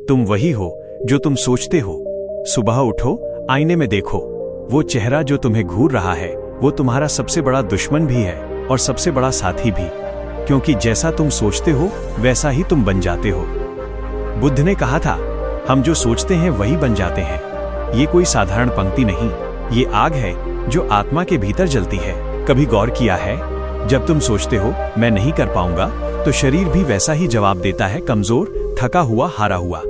तुम वही हो जो तुम सोचते हो। सुबह उठो, आईने में देखो, वो चेहरा जो तुम्हें घूर रहा है वो तुम्हारा सबसे बड़ा दुश्मन भी है और सबसे बड़ा साथी भी, क्योंकि जैसा तुम सोचते हो वैसा ही तुम बन जाते हो। बुद्ध ने कहा था, हम जो सोचते हैं वही बन जाते हैं। ये कोई साधारण पंक्ति नहीं, ये आग है जो आत्मा के भीतर जलती है। कभी गौर किया है, जब तुम सोचते हो मैं नहीं कर पाऊंगा तो शरीर भी वैसा ही जवाब देता है, कमजोर, थका हुआ, हारा हुआ।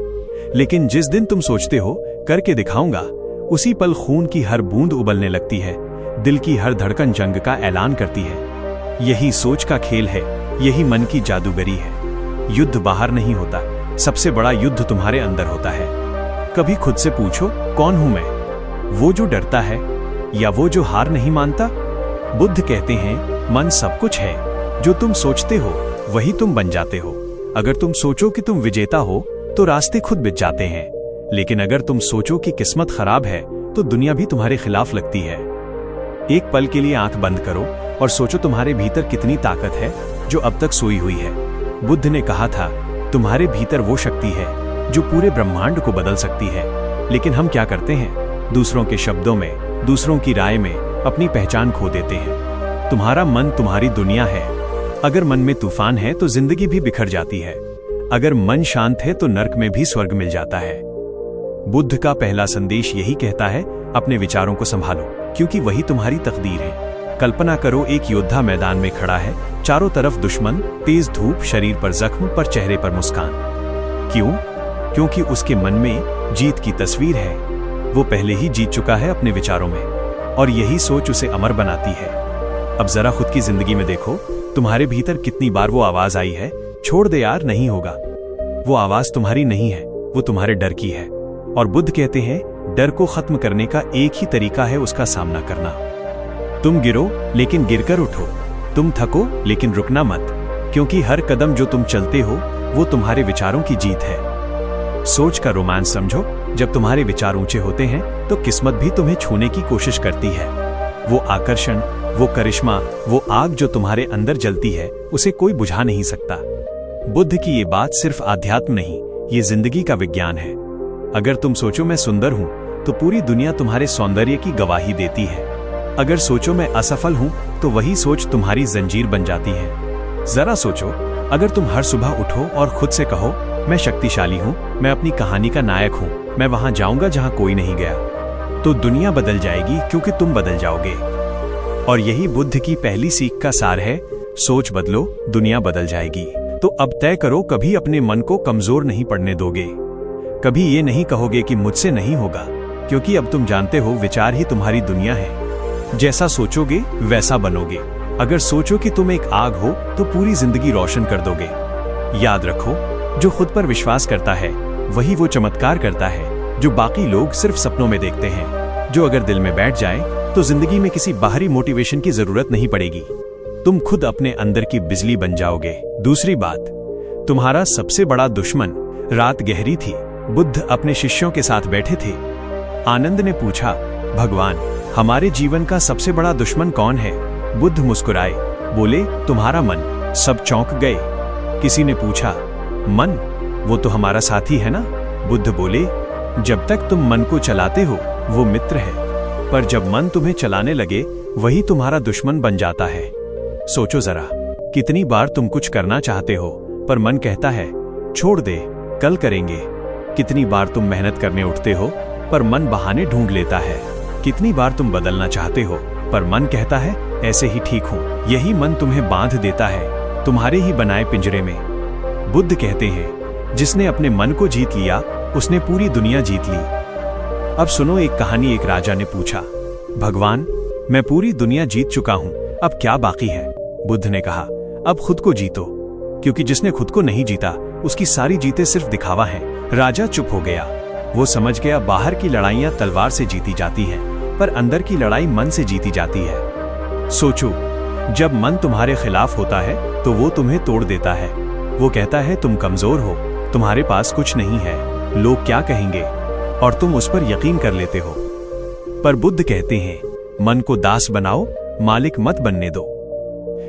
लेकिन जिस दिन तुम सोचते हो करके दिखाऊंगा, उसी पल खून की हर बूंद उबलने लगती है, दिल की हर धड़कन जंग का ऐलान करती है। यही सोच का खेल है, यही मन की जादूगरी है। युद्ध बाहर नहीं होता, सबसे बड़ा युद्ध तुम्हारे अंदर होता है। कभी खुद से पूछो, कौन हूं मैं? वो जो डरता है या वो जो हार नहीं मानता? बुद्ध कहते हैं, मन सब कुछ है। जो तुम सोचते हो वही तुम बन जाते हो। अगर तुम सोचो कि तुम विजेता हो तो रास्ते खुद बिछ जाते हैं, लेकिन अगर तुम सोचो कि किस्मत खराब है तो दुनिया भी तुम्हारे खिलाफ लगती है। एक पल के लिए आंख बंद करो और सोचो तुम्हारे भीतर कितनी ताकत है जो अब तक सोई हुई है। बुद्ध ने कहा था, तुम्हारे भीतर वो शक्ति है जो पूरे ब्रह्मांड को बदल सकती है। लेकिन हम क्या करते हैं? दूसरों के शब्दों में, दूसरों की राय में अपनी पहचान खो देते हैं। तुम्हारा मन तुम्हारी दुनिया है। अगर मन में तूफान है तो जिंदगी भी बिखर जाती है। अगर मन शांत है तो नर्क में भी स्वर्ग मिल जाता है। बुद्ध का पहला संदेश यही कहता है, अपने विचारों को संभालो, क्योंकि वही तुम्हारी तकदीर है। कल्पना करो, एक योद्धा मैदान में खड़ा है, चारों तरफ दुश्मन, तेज धूप, शरीर पर जख्म, पर चेहरे पर मुस्कान। क्यों? क्योंकि उसके मन में जीत की तस्वीर है। वो पहले ही जीत चुका है अपने विचारों में, और यही सोच उसे अमर बनाती है। अब जरा खुद की जिंदगी में देखो, तुम्हारे भीतर कितनी बार वो आवाज आई है, छोड़ दे यार, नहीं होगा। वो आवाज तुम्हारी नहीं है, वो तुम्हारे डर की है। और बुद्ध कहते हैं, डर को खत्म करने का एक ही तरीका है, उसका सामना करना। तुम गिरो लेकिन गिरकर उठो, तुम थको लेकिन रुकना मत, क्योंकि हर कदम जो तुम चलते हो वो तुम्हारे विचारों की जीत है। सोच का रोमांच समझो, जब तुम्हारे विचार ऊंचे होते हैं तो किस्मत भी तुम्हें छूने की कोशिश करती है। वो आकर्षण, वो करिश्मा, वो आग जो तुम्हारे अंदर जलती है, उसे कोई बुझा नहीं सकता। बुद्ध की ये बात सिर्फ आध्यात्म नहीं, ये जिंदगी का विज्ञान है। अगर तुम सोचो मैं सुंदर हूं तो पूरी दुनिया तुम्हारे सौंदर्य की गवाही देती है। अगर सोचो मैं असफल हूं तो वही सोच तुम्हारी जंजीर बन जाती है। जरा सोचो, अगर तुम हर सुबह उठो और खुद से कहो, मैं शक्तिशाली हूं, मैं अपनी कहानी का नायक हूं, मैं वहां जाऊंगा जहां कोई नहीं गया, तो दुनिया बदल जाएगी, क्योंकि तुम बदल जाओगे। और यही बुद्ध की पहली सीख का सार है, सोच बदलो, दुनिया बदल जाएगी। तो अब तय करो, कभी अपने मन को कमजोर नहीं पड़ने दोगे। कभी ये नहीं कहोगे कि मुझसे नहीं होगा, क्योंकि अब तुम जानते हो विचार ही तुम्हारी दुनिया है। जैसा सोचोगे वैसा बनोगे। अगर सोचो कि तुम एक आग हो तो पूरी जिंदगी रोशन कर दोगे। याद रखो, जो खुद पर विश्वास करता है वही वो चमत्कार करता है जो बाकी लोग सिर्फ सपनों में देखते हैं। जो अगर दिल में बैठ जाए तो जिंदगी में किसी बाहरी मोटिवेशन की जरूरत नहीं पड़ेगी। तुम खुद अपने अंदर की बिजली बन जाओगे। दूसरी बात, तुम्हारा सबसे बड़ा दुश्मन। रात गहरी थी, बुद्ध अपने शिष्यों के साथ बैठे थे। आनंद ने पूछा, भगवान, हमारे जीवन का सबसे बड़ा दुश्मन कौन है? बुद्ध मुस्कुराए, बोले, तुम्हारा मन। सब चौंक गए। किसी ने पूछा, मन? वो तो हमारा साथी है ना? बुद्ध बोले, जब तक तुम मन को चलाते हो वो मित्र है, पर जब मन तुम्हें चलाने लगे वही तुम्हारा दुश्मन बन जाता है। सोचो जरा, कितनी बार तुम कुछ करना चाहते हो पर मन कहता है, छोड़ दे, कल करेंगे। कितनी बार तुम मेहनत करने उठते हो पर मन बहाने ढूंढ लेता है। कितनी बार तुम बदलना चाहते हो पर मन कहता है, ऐसे ही ठीक हूं। यही मन तुम्हें बांध देता है, तुम्हारे ही बनाए पिंजरे में। बुद्ध कहते हैं, जिसने अपने मन को जीत लिया उसने पूरी दुनिया जीत ली। अब सुनो एक कहानी। एक राजा ने पूछा, भगवान, मैं पूरी दुनिया जीत चुका हूं, अब क्या बाकी है? बुद्ध ने कहा, अब खुद को जीतो, क्योंकि जिसने खुद को नहीं जीता उसकी सारी जीतें सिर्फ दिखावा हैं। राजा चुप हो गया। वो समझ गया, बाहर की लड़ाइयां तलवार से जीती जाती हैं, पर अंदर की लड़ाई मन से जीती जाती है। सोचो, जब मन तुम्हारे खिलाफ होता है तो वो तुम्हें तोड़ देता है। वो कहता है, तुम कमजोर हो, तुम्हारे पास कुछ नहीं है, लोग क्या कहेंगे, और तुम उस पर यकीन कर लेते हो। पर बुद्ध कहते हैं, मन को दास बनाओ, मालिक मत बनने दो,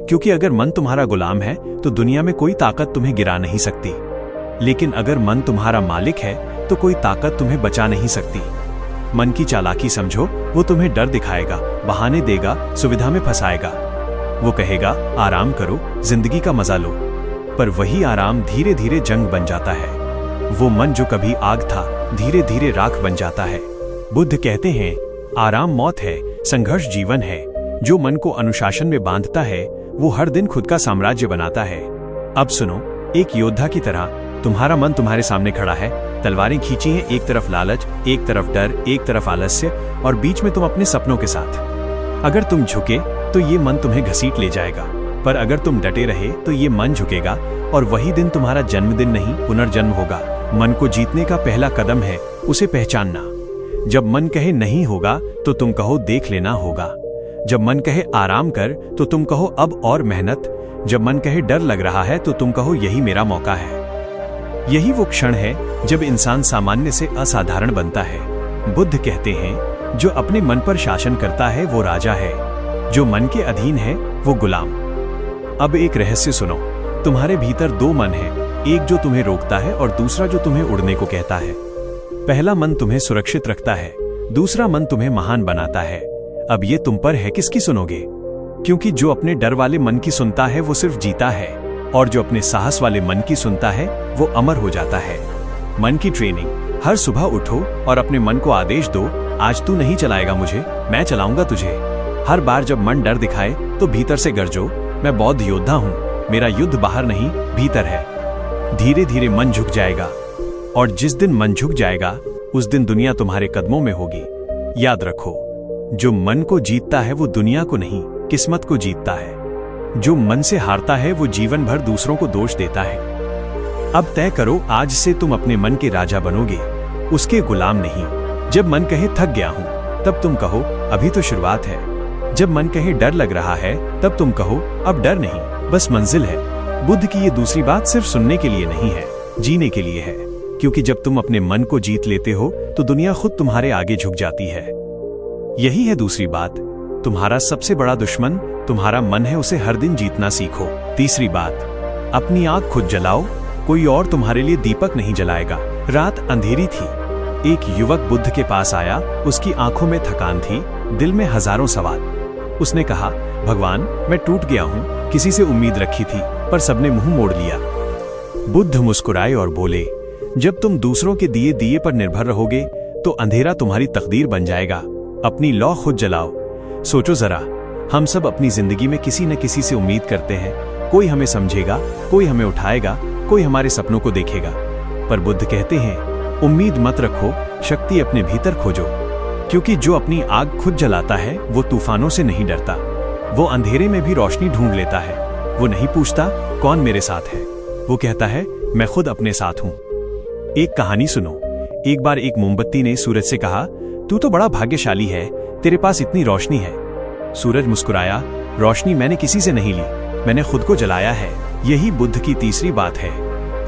क्योंकि अगर मन तुम्हारा गुलाम है तो दुनिया में कोई ताकत तुम्हें गिरा नहीं सकती। लेकिन अगर मन तुम्हारा मालिक है तो कोई ताकत तुम्हें बचा नहीं सकती। मन की चालाकी समझो, वो तुम्हें डर दिखाएगा, बहाने देगा, सुविधा में फंसाएगा। वो कहेगा आराम करो, जिंदगी का मजा लो, पर वही आराम धीरे धीरे जंग बन जाता है। वो मन जो कभी आग था धीरे धीरे राख बन जाता है। बुद्ध कहते हैं आराम मौत है, संघर्ष जीवन है। जो मन को अनुशासन में बांधता है वो हर दिन खुद का साम्राज्य बनाता है। अब सुनो, एक योद्धा की तरह तुम्हारा मन तुम्हारे सामने खड़ा है, तलवारें खींची हैं, एक तरफ लालच, एक तरफ डर, एक तरफ आलस्य और बीच में तुम अपने सपनों के साथ। अगर तुम झुके तो ये मन तुम्हें घसीट ले जाएगा, पर अगर तुम डटे रहे तो ये मन झुकेगा और वही दिन तुम्हारा जन्मदिन नहीं पुनर्जन्म होगा। मन को जीतने का पहला कदम है उसे पहचानना। जब मन कहे नहीं होगा तो तुम कहो देख लेना होगा। जब मन कहे आराम कर तो तुम कहो अब और मेहनत। जब मन कहे डर लग रहा है तो तुम कहो यही मेरा मौका है। यही वो क्षण है जब इंसान सामान्य से असाधारण बनता है। बुद्ध कहते हैं जो अपने मन पर शासन करता है वो राजा है, जो मन के अधीन है वो गुलाम। अब एक रहस्य सुनो, तुम्हारे भीतर दो मन हैं, एक जो तुम्हें रोकता है और दूसरा जो तुम्हें उड़ने को कहता है। पहला मन तुम्हें सुरक्षित रखता है, दूसरा मन तुम्हें महान बनाता है। अब ये तुम पर है किसकी सुनोगे, क्योंकि जो अपने डर वाले मन की सुनता है वो सिर्फ जीता है और जो अपने साहस वाले मन की सुनता है वो अमर हो जाता है। मन की ट्रेनिंग, हर सुबह उठो और अपने मन को आदेश दो आज तू नहीं चलाएगा मुझे, मैं चलाऊंगा तुझे। हर बार जब मन डर दिखाए तो भीतर से गरजो मैं बौद्ध योद्धा हूँ, मेरा युद्ध बाहर नहीं भीतर है। धीरे धीरे मन झुक जाएगा और जिस दिन मन झुक जाएगा उस दिन दुनिया तुम्हारे कदमों में होगी। याद रखो, जो मन को जीतता है वो दुनिया को नहीं किस्मत को जीतता है। जो मन से हारता है वो जीवन भर दूसरों को दोष देता है। अब तय करो आज से तुम अपने मन के राजा बनोगे, उसके गुलाम नहीं। जब मन कहे थक गया हूं तब तुम कहो अभी तो शुरुआत है। जब मन कहे डर लग रहा है तब तुम कहो अब डर नहीं बस मंजिल है। बुद्ध की ये दूसरी बात सिर्फ सुनने के लिए नहीं है, जीने के लिए है। क्योंकि जब तुम अपने मन को जीत लेते हो तो दुनिया खुद तुम्हारे आगे झुक जाती है। यही है दूसरी बात, तुम्हारा सबसे बड़ा दुश्मन तुम्हारा मन है, उसे हर दिन जीतना सीखो। तीसरी बात, अपनी आग खुद जलाओ, कोई और तुम्हारे लिए दीपक नहीं जलाएगा। रात अंधेरी थी, एक युवक बुद्ध के पास आया, उसकी आंखों में थकान थी, दिल में हजारों सवाल। उसने कहा भगवान मैं टूट गया हूँ, किसी से उम्मीद रखी थी पर सबने मुंह मोड़ लिया। बुद्ध मुस्कुराए और बोले जब तुम दूसरों के दिए दिए पर निर्भर रहोगे तो अंधेरा तुम्हारी तकदीर बन जाएगा। अपनी लौ खुद जलाओ। सोचो जरा, हम सब अपनी जिंदगी में किसी न किसी से उम्मीद करते हैं, कोई हमें समझेगा, कोई हमें उठाएगा, कोई हमारे सपनों को देखेगा। पर बुद्ध कहते हैं उम्मीद मत रखो, शक्ति अपने भीतर खोजो। क्योंकि जो अपनी आग खुद जलाता है वो तूफानों से नहीं डरता, वो अंधेरे में भी रोशनी ढूंढ लेता है। वो नहीं पूछता कौन मेरे साथ है, वो कहता है मैं खुद अपने साथ हूं। एक कहानी सुनो। एक बार एक मोमबत्ती ने सूरज से कहा तू तो बड़ा भाग्यशाली है, तेरे पास इतनी रोशनी है। सूरज मुस्कुराया, रोशनी मैंने किसी से नहीं ली, मैंने खुद को जलाया है। यही बुद्ध की तीसरी बात है,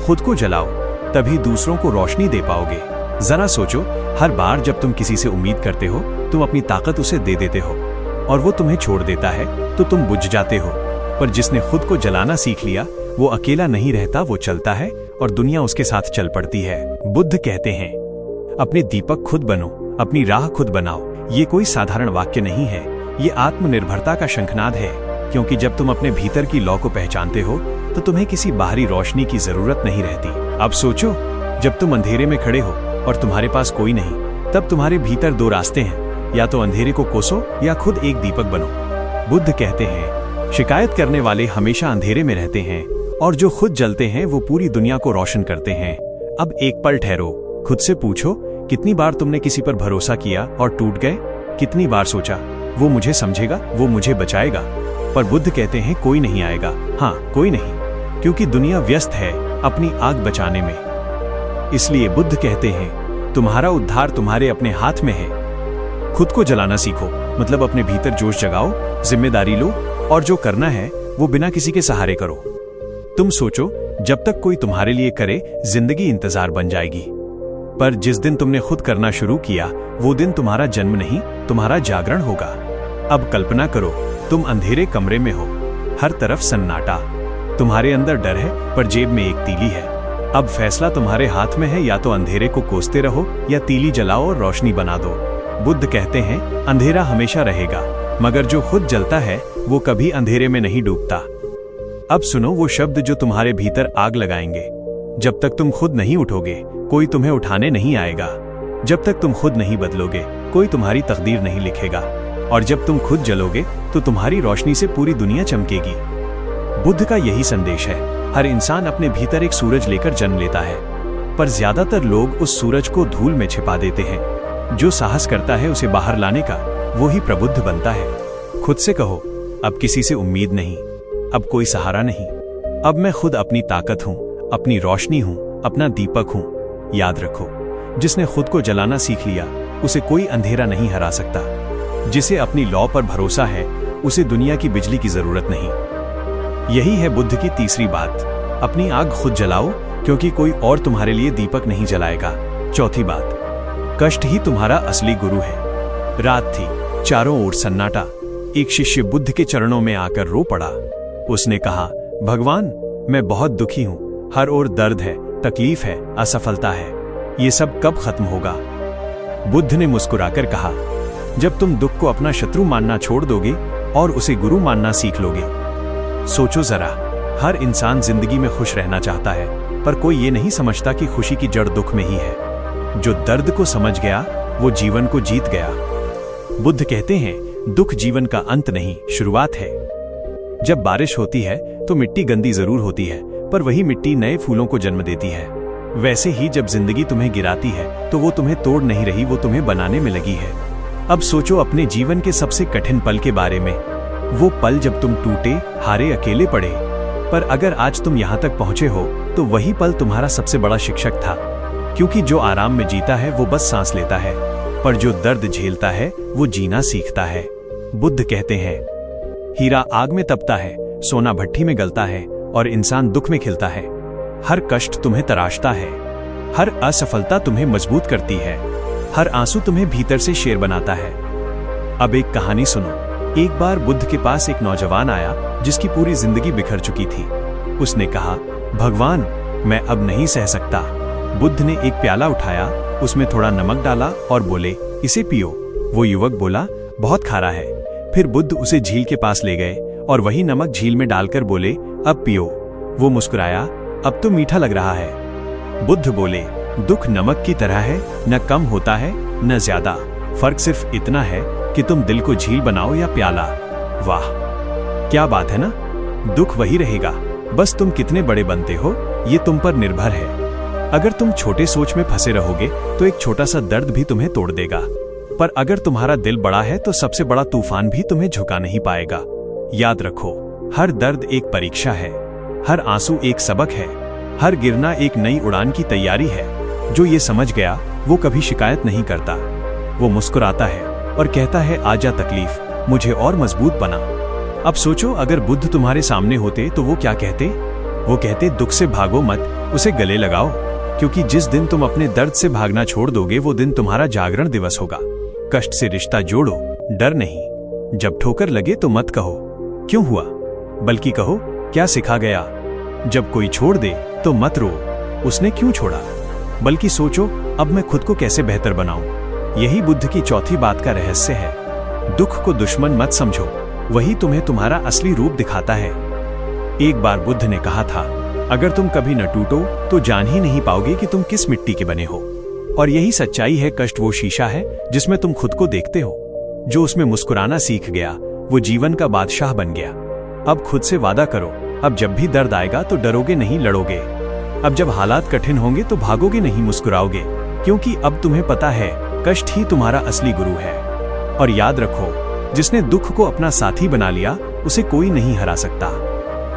खुद को जलाओ, तभी दूसरों को रोशनी दे पाओगे। जरा सोचो, हर बार जब तुम किसी से उम्मीद करते हो तुम अपनी ताकत उसे दे देते हो और वो तुम्हें छोड़ देता है तो तुम बुझ जाते हो। पर जिसने खुद को जलाना सीख लिया वो अकेला नहीं रहता, वो चलता है और दुनिया उसके साथ चल पड़ती है। बुद्ध कहते हैं अपने दीपक खुद बनो, अपनी राह खुद बनाओ। ये कोई साधारण वाक्य नहीं है, ये आत्मनिर्भरता का शंखनाद है। क्योंकि जब तुम अपने भीतर की लौ को पहचानते हो तो तुम्हें किसी बाहरी रोशनी की जरूरत नहीं रहती। अब सोचो, जब तुम अंधेरे में खड़े हो और तुम्हारे पास कोई नहीं, तब तुम्हारे भीतर दो रास्ते हैं, या तो अंधेरे को कोसो या खुद एक दीपक बनो। बुद्ध कहते हैं शिकायत करने वाले हमेशा अंधेरे में रहते हैं और जो खुद जलते हैं वो पूरी दुनिया को रोशन करते हैं। अब एक पल ठहरो, खुद से पूछो कितनी बार तुमने किसी पर भरोसा किया और टूट गए? कितनी बार सोचा वो मुझे समझेगा, वो मुझे बचाएगा? पर बुद्ध कहते हैं कोई नहीं आएगा। हाँ, कोई नहीं, क्योंकि दुनिया व्यस्त है अपनी आग बचाने में। इसलिए बुद्ध कहते हैं तुम्हारा उद्धार तुम्हारे अपने हाथ में है। खुद को जलाना सीखो, मतलब अपने भीतर जोश जगाओ, जिम्मेदारी लो और जो करना है वो बिना किसी के सहारे करो। तुम सोचो, जब तक कोई तुम्हारे लिए करे जिंदगी इंतजार बन जाएगी। पर जिस दिन तुमने खुद करना शुरू किया वो दिन तुम्हारा जन्म नहीं, तुम्हारा जागरण होगा। अब कल्पना करो, तुम अंधेरे कमरे में हो, हर तरफ सन्नाटा, तुम्हारे अंदर डर है पर जेब में एक तीली है। अब फैसला तुम्हारे हाथ में है, या तो अंधेरे को कोसते रहो या तीली जलाओ और रोशनी बना दो। बुद्ध कहते हैं अंधेरा हमेशा रहेगा, मगर जो खुद जलता है वो कभी अंधेरे में नहीं डूबता। अब सुनो वो शब्द जो तुम्हारे भीतर आग लगाएंगे। जब तक तुम खुद नहीं उठोगे, कोई तुम्हें उठाने नहीं आएगा। जब तक तुम खुद नहीं बदलोगे, कोई तुम्हारी तकदीर नहीं लिखेगा। और जब तुम खुद जलोगे तो तुम्हारी रोशनी से पूरी दुनिया चमकेगी। बुद्ध का यही संदेश है। हर इंसान अपने भीतर एक सूरज लेकर जन्म लेता है, पर ज्यादातर लोग उस सूरज को धूल में छिपा देते हैं। जो साहस करता है उसे बाहर लाने का, वो ही प्रबुद्ध बनता है। खुद से कहो, अब किसी से उम्मीद नहीं, अब कोई सहारा नहीं, अब मैं खुद अपनी ताकत हूं, अपनी रोशनी हूं, अपना दीपक हूं। याद रखो, जिसने खुद को जलाना सीख लिया उसे कोई अंधेरा नहीं हरा सकता। जिसे अपनी लौ पर भरोसा है उसे दुनिया की बिजली की जरूरत नहीं। यही है बुद्ध की तीसरी बात, अपनी आग खुद जलाओ, क्योंकि कोई और तुम्हारे लिए दीपक नहीं जलाएगा। चौथी बात, कष्ट ही तुम्हारा असली गुरु है। रात थी, चारों ओर सन्नाटा। एक शिष्य बुद्ध के चरणों में आकर रो पड़ा। उसने कहा, भगवान, मैं बहुत दुखी हूं, हर ओर दर्द है, तकलीफ है, असफलता है, ये सब कब खत्म होगा? बुद्ध ने मुस्कुराकर कहा, जब तुम दुख को अपना शत्रु मानना छोड़ दोगे और उसे गुरु मानना सीख लोगे। सोचो जरा, हर इंसान जिंदगी में खुश रहना चाहता है, पर कोई ये नहीं समझता कि खुशी की जड़ दुख में ही है। जो दर्द को समझ गया वो जीवन को जीत गया। बुद्ध कहते हैं, दुख जीवन का अंत नहीं, शुरुआत है। जब बारिश होती है तो मिट्टी गंदी जरूर होती है, पर वही मिट्टी नए फूलों को जन्म देती है। वैसे ही जब जिंदगी तुम्हें गिराती है तो वो तुम्हें तोड़ नहीं रही, वो तुम्हें बनाने में लगी है। अब सोचो अपने जीवन के सबसे कठिन पल के बारे में, वो पल जब तुम टूटे, हारे, अकेले पड़े। पर अगर आज तुम यहाँ तक पहुंचे हो तो वही पल तुम्हारा सबसे बड़ा शिक्षक था। क्योंकि जो आराम में जीता है वो बस सांस लेता है, पर जो दर्द झेलता है वो जीना सीखता है। बुद्ध कहते हैं, हीरा आग में तपता है, सोना भट्ठी में गलता है और इंसान दुख में खिलता है। हर कष्ट तुम्हें तराशता है, हर असफलता तुम्हें मजबूत करती है, हर आंसू तुम्हें भीतर से शेर बनाता है। अब एक कहानी सुनो। एक बार बुद्ध के पास एक नौजवान आया जिसकी पूरी जिंदगी बिखर चुकी थी। उसने कहा, भगवान, मैं अब नहीं सह सकता। बुद्ध ने एक प्याला उठाया, उसमें थोड़ा नमक डाला और बोले, इसे पियो। वो युवक बोला, बहुत खारा है। फिर बुद्ध उसे झील के पास ले गए और वही नमक झील में डालकर बोले, अब पियो। वो मुस्कुराया, अब तो मीठा लग रहा है। बुद्ध बोले, दुख नमक की तरह है, न कम होता है न ज्यादा, फर्क सिर्फ इतना है कि तुम दिल को झील बनाओ या प्याला। वाह, क्या बात है ना। दुख वही रहेगा, बस तुम कितने बड़े बनते हो ये तुम पर निर्भर है। अगर तुम छोटे सोच में फंसे रहोगे तो एक छोटा सा दर्द भी तुम्हें तोड़ देगा, पर अगर तुम्हारा दिल बड़ा है तो सबसे बड़ा तूफान भी तुम्हें झुका नहीं पाएगा। याद रखो, हर दर्द एक परीक्षा है, हर आंसू एक सबक है, हर गिरना एक नई उड़ान की तैयारी है। जो ये समझ गया वो कभी शिकायत नहीं करता, वो मुस्कुराता है और कहता है, आजा तकलीफ, मुझे और मजबूत बना। अब सोचो, अगर बुद्ध तुम्हारे सामने होते तो वो क्या कहते? वो कहते, दुख से भागो मत, उसे गले लगाओ, क्योंकि जिस दिन तुम अपने दर्द से भागना छोड़ दोगे वो दिन तुम्हारा जागरण दिवस होगा। कष्ट से रिश्ता जोड़ो, डर नहीं। जब ठोकर लगे तो मत कहो क्यों हुआ, बल्कि कहो क्या सिखा गया। जब कोई छोड़ दे तो मत रो उसने क्यों छोड़ा, बल्कि सोचो अब मैं खुद को कैसे बेहतर बनाऊं। यही बुद्ध की चौथी बात का रहस्य है। दुख को दुश्मन मत समझो, वही तुम्हें तुम्हारा असली रूप दिखाता है। एक बार बुद्ध ने कहा था, अगर तुम कभी न टूटो तो जान ही नहीं पाओगे कि तुम किस मिट्टी के बने हो। और यही सच्चाई है। कष्ट वो शीशा है जिसमें तुम खुद को देखते हो। जो उसमें मुस्कुराना सीख गया वो जीवन का बादशाह बन गया। अब खुद से वादा करो, अब जब भी दर्द आएगा तो डरोगे नहीं, लड़ोगे। अब जब हालात कठिन होंगे तो भागोगे नहीं, मुस्कुराओगे, क्योंकि अब तुम्हें पता है कष्ट ही तुम्हारा असली गुरु है। और याद रखो, जिसने दुख को अपना साथी बना लिया उसे कोई नहीं हरा सकता,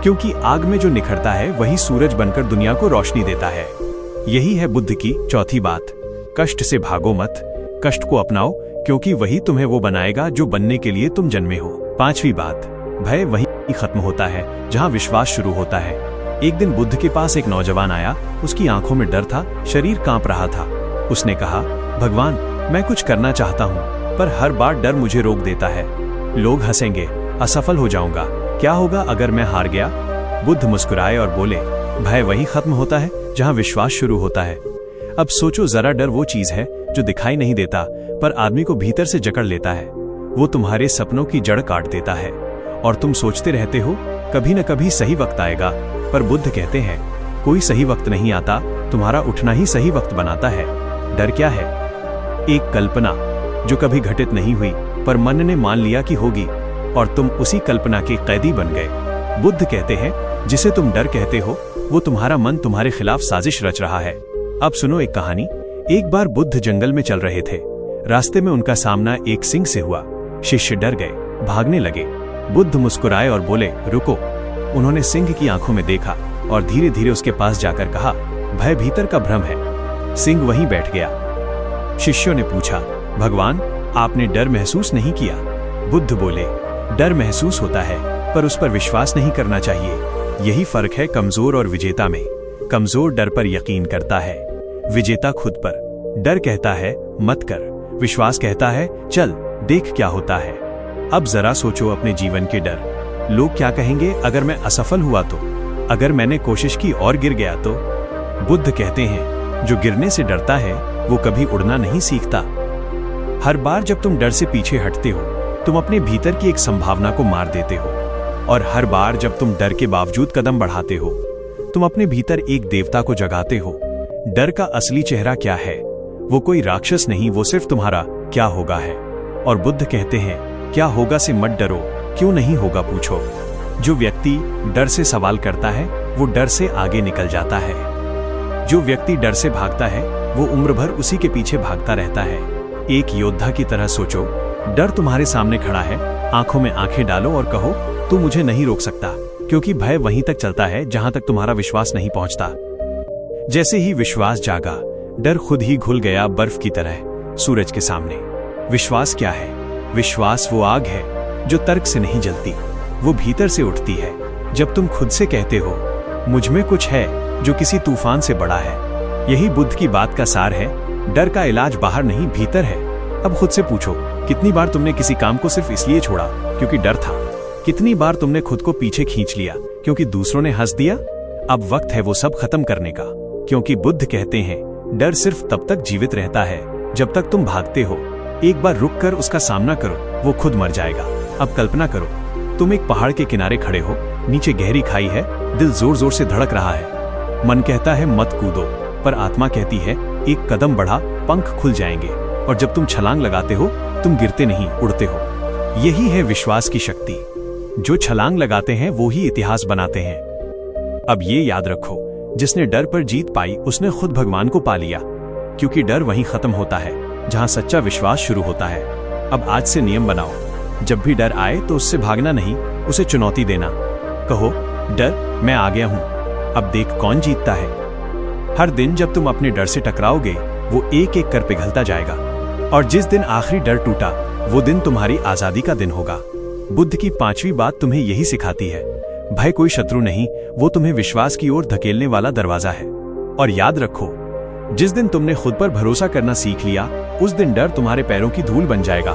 क्योंकि आग में जो निखरता है वही सूरज बनकर दुनिया को रोशनी देता है। यही है बुद्ध की चौथी बात, कष्ट से भागो मत, कष्ट को अपनाओ, क्योंकि वही तुम्हें वो बनाएगा जो बनने के लिए तुम जन्मे हो। पांचवी बात, भय वहीं खत्म होता है जहां विश्वास शुरू होता है। एक दिन बुद्ध के पास एक नौजवान आया, उसकी आंखों में डर था, शरीर कांप रहा था। उसने कहा, भगवान, मैं कुछ करना चाहता हूँ पर हर बार डर मुझे रोक देता है। लोग हंसेंगे, असफल हो जाऊंगा, क्या होगा अगर मैं हार गया? बुद्ध मुस्कुराए और बोले, भय वहीं खत्म होता है जहां विश्वास शुरू होता है। अब सोचो जरा, डर वो चीज है जो दिखाई नहीं देता पर आदमी को भीतर से जकड़ लेता है। वो तुम्हारे सपनों की जड़ काट देता है और तुम सोचते रहते हो कभी न कभी सही वक्त आएगा। पर बुद्ध कहते हैं कोई सही वक्त नहीं आता, तुम्हारा उठना ही सही वक्त बनाता है। डर क्या है? एक कल्पना जो कभी घटित नहीं हुई पर मन ने मान लिया कि होगी और तुम उसी कल्पना के कैदी बन गए। बुद्ध कहते हैं जिसे तुम डर कहते हो वो तुम्हारा मन तुम्हारे खिलाफ साजिश रच रहा है। अब सुनो एक कहानी। एक बार बुद्ध जंगल में चल रहे थे। रास्ते में उनका सामना एक सिंह से हुआ। शिष्य डर गए, भागने लगे। बुद्ध मुस्कुराए और बोले रुको। उन्होंने सिंह की आंखों में देखा और धीरे धीरे उसके पास जाकर कहा भय भीतर का भ्रम है। सिंह वहीं बैठ गया। शिष्यों ने पूछा भगवान आपने डर महसूस नहीं किया? बुद्ध बोले डर महसूस होता है पर उस पर विश्वास नहीं करना चाहिए। यही फर्क है कमजोर और विजेता में। कमजोर डर पर यकीन करता है, विजेता खुद पर। डर कहता है मत कर, विश्वास कहता है चल देख क्या होता है। अब जरा सोचो अपने जीवन के डर। लोग क्या कहेंगे अगर मैं असफल हुआ तो? अगर मैंने कोशिश की और गिर गया तो? बुद्ध कहते हैं जो गिरने से डरता है वो कभी उड़ना नहीं सीखता। हर बार जब तुम डर से पीछे हटते हो तुम अपने भीतर की एक संभावना को मार देते हो। और हर बार जब तुम डर के बावजूद कदम बढ़ाते हो तुम अपने भीतर एक देवता को जगाते हो। डर का असली चेहरा क्या है? वो कोई राक्षस नहीं, वो सिर्फ तुम्हारा क्या होगा है। और बुद्ध कहते हैं क्या होगा से मत डरो, क्यों नहीं होगा पूछो। जो व्यक्ति डर से सवाल करता है वो डर से आगे निकल जाता है। जो व्यक्ति डर से भागता है वो उम्र भर उसी के पीछे भागता रहता है। एक योद्धा की तरह सोचो, डर तुम्हारे सामने खड़ा है, आंखों में आंखें डालो और कहो तू मुझे नहीं रोक सकता, क्योंकि भय वहीं तक चलता है जहां तक तुम्हारा विश्वास नहीं पहुंचता। जैसे ही विश्वास जागा डर खुद ही घुल गया बर्फ की तरह सूरज के सामने। विश्वास क्या है? विश्वास वो आग है जो तर्क से नहीं जलती, वो भीतर से उठती है। जब तुम खुद से कहते हो मुझ में कुछ है जो किसी तूफान से बड़ा है। यही बुद्ध की बात का सार है। डर का इलाज बाहर नहीं भीतर है। अब खुद से पूछो कितनी बार तुमने किसी काम को सिर्फ इसलिए छोड़ा क्योंकि डर था? कितनी बार तुमने खुद को पीछे खींच लिया क्योंकि दूसरों ने हंस दिया? अब वक्त है वो सब खत्म करने का, क्योंकि बुद्ध कहते हैं डर सिर्फ तब तक जीवित रहता है जब तक तुम भागते हो। एक बार रुक कर उसका सामना करो, वो खुद मर जाएगा। अब कल्पना करो तुम एक पहाड़ के किनारे खड़े हो, नीचे गहरी खाई है, दिल जोर जोर से धड़क रहा है। मन कहता है मत कूदो, पर आत्मा कहती है एक कदम बढ़ा पंख खुल जाएंगे। और जब तुम छलांग लगाते हो तुम गिरते नहीं, उड़ते हो। यही है विश्वास की शक्ति। जो छलांग लगाते हैं वो ही इतिहास बनाते हैं। अब ये याद रखो, जिसने डर पर जीत पाई उसने खुद भगवान को पा लिया, क्योंकि डर वहीं खत्म होता है जहां सच्चा विश्वास शुरू होता है। अब आज से नियम बनाओ, जब भी डर आए तो उससे भागना नहीं, उसे चुनौती देना। कहो डर मैं आ गया हूं, अब देख कौन जीतता है। हर दिन जब तुम अपने डर से टकराओगे वो एक एक कर पिघलता जाएगा, और जिस दिन आखिरी डर टूटा वो दिन तुम्हारी आजादी का दिन होगा। बुद्ध की 5वीं बात तुम्हें यही सिखाती है, भय कोई शत्रु नहीं, वो तुम्हें विश्वास की ओर धकेलने वाला दरवाजा है। और याद रखो, जिस दिन तुमने खुद पर भरोसा करना सीख लिया उस दिन डर तुम्हारे पैरों की धूल बन जाएगा,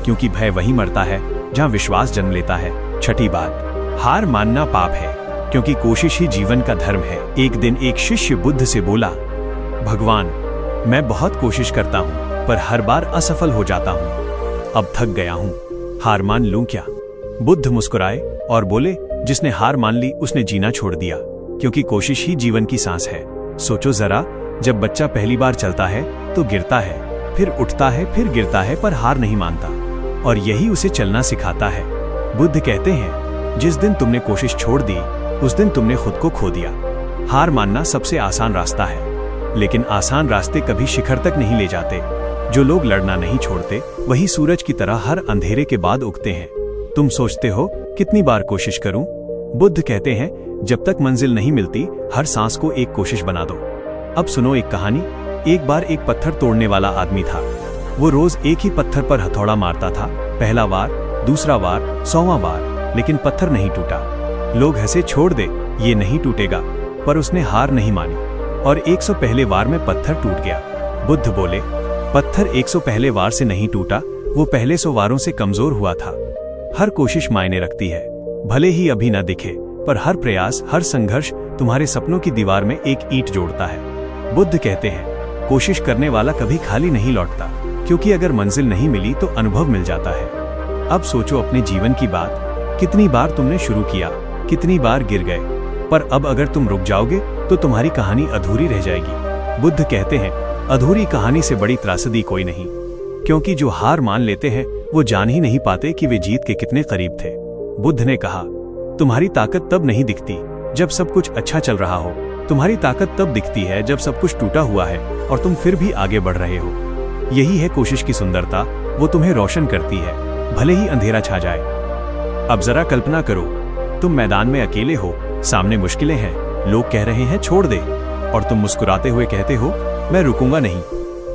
क्योंकि भय वहीं मरता है जहां विश्वास जन्म लेता है। 6ठी बात, हार मानना पाप है, क्योंकि कोशिश ही जीवन का धर्म है। एक दिन एक शिष्य बुद्ध से बोला, भगवान मैं बहुत कोशिश करता हूँ पर हर बार असफल हो जाता हूँ, अब थक गया हूँ, हार मान लूं क्या? बुद्ध मुस्कुराए और बोले, जिसने हार मान ली उसने जीना छोड़ दिया, क्योंकि कोशिश ही जीवन की सांस है। सोचो जरा, जब बच्चा पहली बार चलता है तो गिरता है, फिर उठता है, फिर गिरता है, पर हार नहीं मानता, और यही उसे चलना सिखाता है। बुद्ध कहते हैं जिस दिन तुमने कोशिश छोड़ दी उस दिन तुमने खुद को खो दिया। हार मानना सबसे आसान रास्ता है, लेकिन आसान रास्ते कभी शिखर तक नहीं ले जाते। जो लोग लड़ना नहीं छोड़ते वही सूरज की तरह हर अंधेरे के बाद उगते हैं। तुम सोचते हो कितनी बार कोशिश करूं? बुद्ध कहते हैं जब तक मंजिल नहीं मिलती हर सांस को एक कोशिश बना दो। अब सुनो एक कहानी। एक बार एक पत्थर तोड़ने वाला आदमी था। वो रोज एक ही पत्थर पर हथौड़ा मारता था, पहला वार, दूसरा वार, 100वां वार, लेकिन पत्थर नहीं टूटा। लोग हंसे, छोड़ दे, ये नहीं टूटेगा, पर उसने हार नहीं मानी और 100 पहले वार में पत्थर टूट गया। बुद्ध बोले, पत्थर 100 पहले वार से नहीं टूटा, वो पहले 100 वारों से कमजोर हुआ था। हर कोशिश मायने रखती है, भले ही अभी न दिखे, पर हर प्रयास, हर संघर्ष तुम्हारे सपनों की दीवार में एक ईंट जोड़ता है। बुद्ध कहते हैं, कोशिश करने वाला कभी खाली नहीं लौटता, क्योंकि अगर मंजिल नहीं मिली तो अनुभव मिल जाता है। अब सोचो अपने जीवन की बात, कितनी बार तुमने शुरू किया, कितनी बार गिर गए, पर अब अगर तुम रुक जाओगे तो तुम्हारी कहानी अधूरी रह जाएगी। बुद्ध कहते हैं, अधूरी कहानी से बड़ी त्रासदी कोई नहीं, क्योंकि जो हार मान लेते हैं वो जान ही नहीं पाते कि वे जीत के कितने करीब थे। बुद्ध ने कहा, तुम्हारी ताकत तब नहीं दिखती जब सब कुछ अच्छा चल रहा हो, तुम्हारी ताकत तब दिखती है जब सब कुछ टूटा हुआ है और तुम फिर भी आगे बढ़ रहे हो। यही है कोशिश की सुंदरता, वो तुम्हें रोशन करती है, भले ही अंधेरा छा जाए। अब जरा कल्पना करो, तुम मैदान में अकेले हो, सामने मुश्किलें हैं, लोग कह रहे हैं छोड़ दे, और तुम मुस्कुराते हुए कहते हो, मैं रुकूंगा नहीं।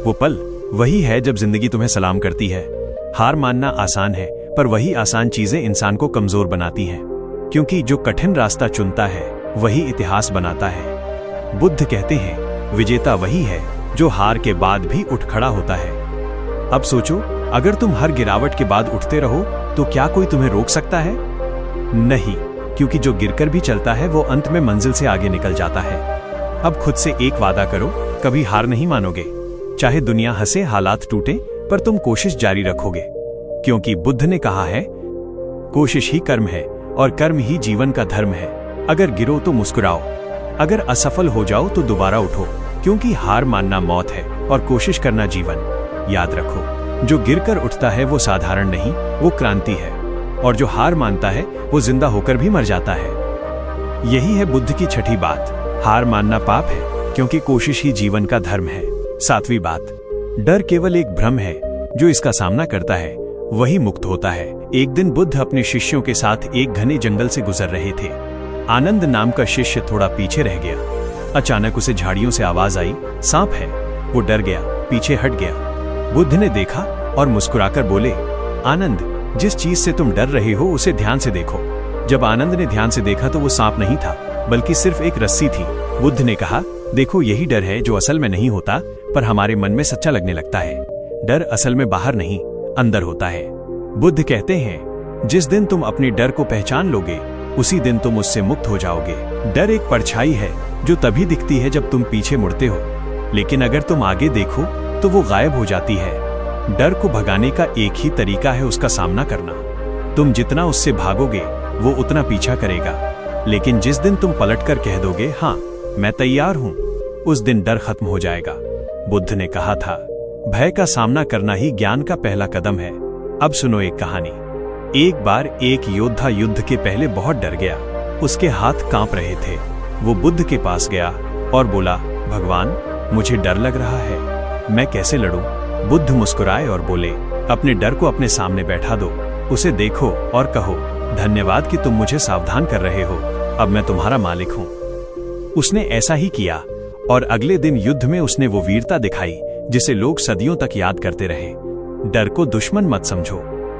वो पल वही है जब जिंदगी तुम्हें सलाम करती है। हार मानना आसान है, पर वही आसान चीजें इंसान को कमजोर बनाती हैं, क्योंकि जो कठिन रास्ता चुनता है वही इतिहास बनाता है। बुद्ध कहते हैं, विजेता वही है जो हार के बाद भी उठ खड़ा होता है। अब सोचो, अगर तुम हर गिरावट के बाद उठते रहो तो क्या कोई तुम्हें रोक सकता है? नहीं, क्योंकि जो गिरकर भी चलता है वो अंत में मंजिल से आगे निकल जाता है। अब खुद से एक वादा करो, कभी हार नहीं मानोगे। चाहे दुनिया हंसे, हालात टूटे, पर तुम कोशिश जारी रखोगे, क्योंकि बुद्ध ने कहा है, कोशिश ही कर्म है और कर्म ही जीवन का धर्म है। अगर गिरो तो मुस्कुराओ, अगर असफल हो जाओ तो दोबारा उठो, क्योंकि हार मानना मौत है और कोशिश करना जीवन। याद रखो, जो गिरकर उठता है वो साधारण नहीं, वो क्रांति है, और जो हार मानता है वो जिंदा होकर भी मर जाता है। यही है बुद्ध की छठी बात, हार मानना पाप है, क्योंकि कोशिश ही जीवन का धर्म है। सातवीं बात, डर केवल एक भ्रम है, जो इसका सामना करता है वही मुक्त होता है। एक दिन बुद्ध अपने शिष्यों के साथ एक घने जंगल से गुजर रहे थे। आनंद नाम का शिष्य थोड़ा पीछे रह गया। अचानक उसे झाड़ियों से आवाज आई, सांप है। वो डर गया, पीछे हट गया। बुद्ध ने देखा और मुस्कुराकर बोले, आनंद, जिस चीज से तुम डर रहे हो उसे ध्यान से देखो। जब आनंद ने ध्यान से देखा तो वो सांप नहीं था, बल्कि सिर्फ एक रस्सी थी। बुद्ध ने कहा, देखो, यही डर है जो असल में नहीं होता, पर हमारे मन में सच्चा लगने लगता है। डर असल में बाहर नहीं, अंदर होता है। बुद्ध कहते हैं, जिस दिन तुम अपने डर को पहचान लोगे उसी दिन तुम उससे मुक्त हो जाओगे। डर एक परछाई है जो तभी दिखती है जब तुम पीछे मुड़ते हो, लेकिन अगर तुम आगे देखो तो वो गायब हो जाती है। डर को भगाने का एक ही तरीका है उसका सामना करना। तुम जितना उससे भागोगे वो उतना पीछा करेगा, लेकिन जिस दिन तुम पलटकर कह दोगे, हाँ मैं तैयार हूं, उस दिन डर खत्म हो जाएगा। बुद्ध ने कहा था, भय का सामना करना ही ज्ञान का पहला कदम है। अब सुनो एक कहानी। एक बार एक योद्धा युद्ध के पहले बहुत डर गया, उसके हाथ कांप रहे थे। वो बुद्ध के पास गया और बोला, भगवान, मुझे डर लग रहा है, मैं कैसे लड़ूं? बुद्ध मुस्कुराए और बोले, अपने डर को अपने सामने बैठा दो, उसे देखो और कहो, धन्यवाद कि तुम मुझे सावधान कर रहे हो, अब मैं तुम्हारा मालिक हूं। उसने ऐसा ही किया और अगले दिन युद्ध में उसने वो वीरता दिखाई जिसे लोग सदियों तक याद करते रहे। डर को दुश्मन मत समझो,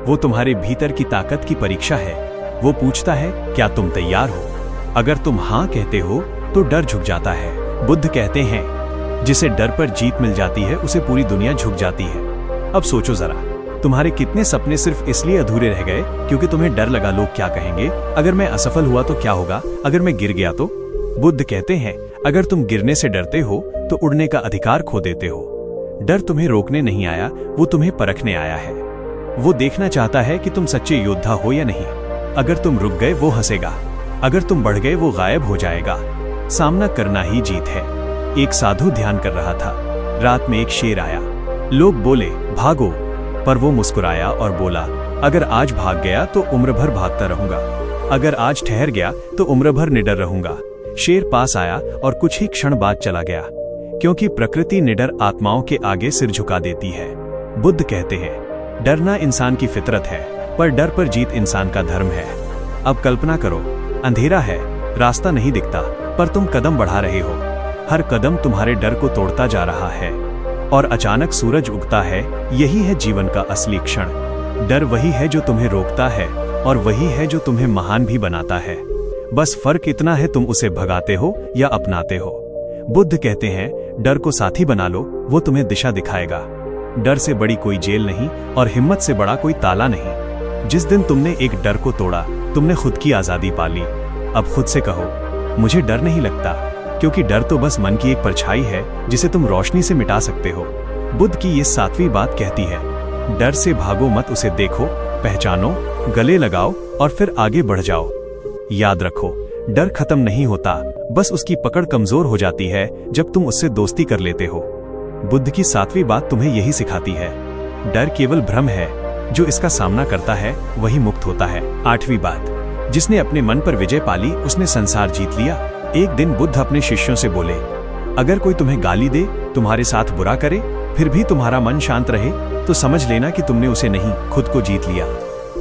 वो तुम्हारे भीतर की ताकत की परीक्षा है। वो पूछता है, क्या तुम तैयार हो? अगर तुम हाँ कहते हो तो डर झुक जाता है। बुद्ध कहते हैं, जिसे डर पर जीत मिल जाती है उसे पूरी दुनिया झुक जाती है। अब सोचो जरा, तुम्हारे कितने सपने सिर्फ इसलिए अधूरे रह गए क्योंकि तुम्हें डर लगा लोग क्या कहेंगे, अगर मैं असफल हुआ तो क्या होगा, अगर मैं गिर गया तो? बुद्ध कहते हैं, अगर तुम गिरने से डरते हो तो उड़ने का अधिकार खो देते हो। डर तुम्हें रोकने नहीं आया, वो तुम्हें परखने आया है। वो देखना चाहता है कि तुम सच्चे योद्धा हो या नहीं। अगर तुम रुक गए वो हंसेगा, अगर तुम बढ़ गए वो गायब हो जाएगा। सामना करना ही जीत है। एक साधु ध्यान कर रहा था। रात में एक शेर आया। लोग बोले, भागो, पर वो मुस्कुराया और बोला, अगर आज भाग गया तो उम्र भर भागता रहूंगा, अगर आज ठहर गया तो उम्र भर निडर रहूंगा। शेर पास आया और कुछ ही क्षण बाद चला गया, क्योंकि प्रकृति निडर आत्माओं के आगे सिर झुका देती है। बुद्ध कहते हैं, डरना इंसान की फितरत है, पर डर पर जीत इंसान का धर्म है। अब कल्पना करो, अंधेरा है, रास्ता नहीं दिखता, पर तुम कदम बढ़ा रहे हो। हर कदम तुम्हारे डर को तोड़ता जा रहा है और अचानक सूरज उगता है। यही है जीवन का असली क्षण। डर वही है जो तुम्हें रोकता है और वही है जो तुम्हें महान भी बनाता है। बस फर्क इतना है, तुम उसे भगाते हो या अपनाते हो। बुद्ध कहते हैं, डर को साथी बना लो, वो तुम्हें दिशा दिखाएगा। डर से बड़ी कोई जेल नहीं और हिम्मत से बड़ा कोई ताला नहीं। जिस दिन तुमने एक डर को तोड़ा, तुमने खुद की आजादी पा ली। अब खुद से कहो, मुझे डर नहीं लगता, क्योंकि डर तो बस मन की एक परछाई है जिसे तुम रोशनी से मिटा सकते हो। बुद्ध की ये 7वीं बात कहती है, डर से भागो मत, उसे देखो, पहचानो, गले लगाओ और फिर आगे बढ़ जाओ। याद रखो, डर खत्म नहीं होता, बस उसकी पकड़ कमजोर हो जाती है जब तुम उससे दोस्ती कर लेते हो। बुद्ध की 7वीं बात तुम्हें यही सिखाती है, डर केवल भ्रम है, जो इसका सामना करता है वही मुक्त होता है। 8वीं बात, जिसने अपने मन पर विजय पाली उसने संसार जीत लिया। एक दिन बुद्ध अपने शिष्यों से बोले, अगर कोई तुम्हें गाली दे, तुम्हारे साथ बुरा करे, फिर भी तुम्हारा मन शांत रहे, तो समझ लेना कि तुमने उसे नहीं, खुद को जीत लिया।